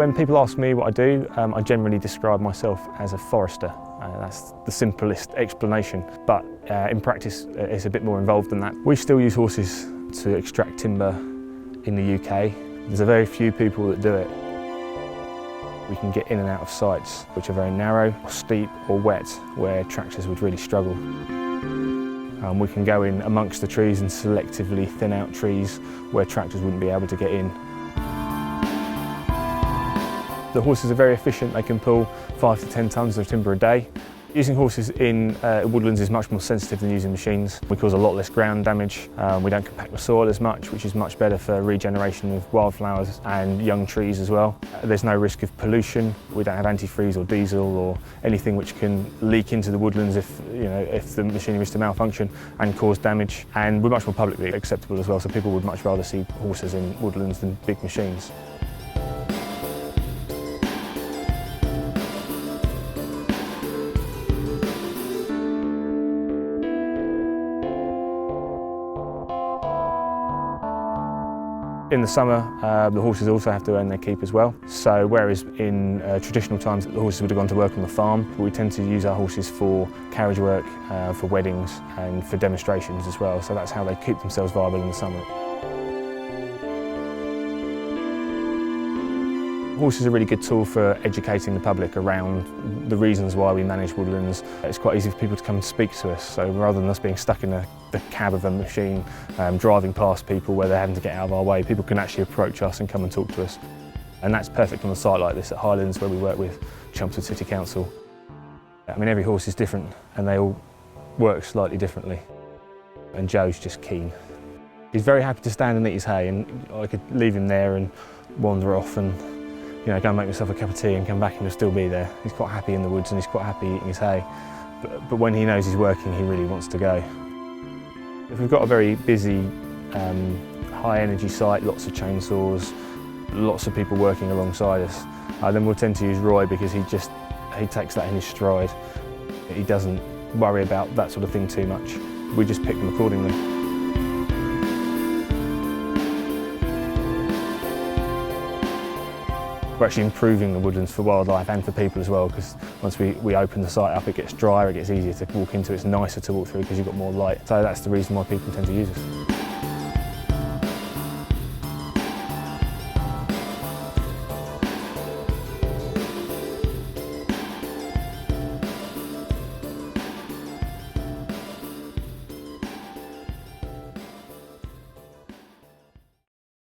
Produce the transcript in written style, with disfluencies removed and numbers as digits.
When people ask me what I do, I generally describe myself as a forester. That's the simplest explanation, but in practice it's a bit more involved than that. We still use horses to extract timber in the UK. There's a very few people that do it. We can get in and out of sites which are very narrow, or steep or wet, where tractors would really struggle. We can go in amongst the trees and selectively thin out trees where tractors wouldn't be able to get in. The horses are very efficient. They can pull 5 to 10 tonnes of timber a day. Using horses in woodlands is much more sensitive than using machines. We cause a lot less ground damage. We don't compact the soil as much, which is much better for regeneration of wildflowers and young trees as well. There's no risk of pollution. We don't have antifreeze or diesel or anything which can leak into the woodlands if the machinery is to malfunction and cause damage. And we're much more publicly acceptable as well, so people would much rather see horses in woodlands than big machines. In the summer, the horses also have to earn their keep as well. So whereas in traditional times the horses would have gone to work on the farm, we tend to use our horses for carriage work, for weddings and for demonstrations as well. So that's how they keep themselves viable in the summer. Horses are a really good tool for educating the public around the reasons why we manage woodlands. It's quite easy for people to come and speak to us, so rather than us being stuck in the cab of a machine, driving past people where they're having to get out of our way, people can actually approach us and come and talk to us. And that's perfect on a site like this at Highlands, where we work with Chelmsford City Council. I mean, every horse is different and they all work slightly differently. And Joe's just keen. He's very happy to stand and eat his hay, and I could leave him there and wander off and go and make myself a cup of tea and come back and he'll still be there. He's quite happy in the woods and he's quite happy eating his hay. But when he knows he's working, he really wants to go. If we've got a very busy, high energy site, lots of chainsaws, lots of people working alongside us, then we'll tend to use Roy because he takes that in his stride. He doesn't worry about that sort of thing too much. We just pick them accordingly. We're actually improving the woodlands for wildlife and for people as well, because once we open the site up, it gets drier, it gets easier to walk into, it's nicer to walk through because you've got more light. So that's the reason why people tend to use us.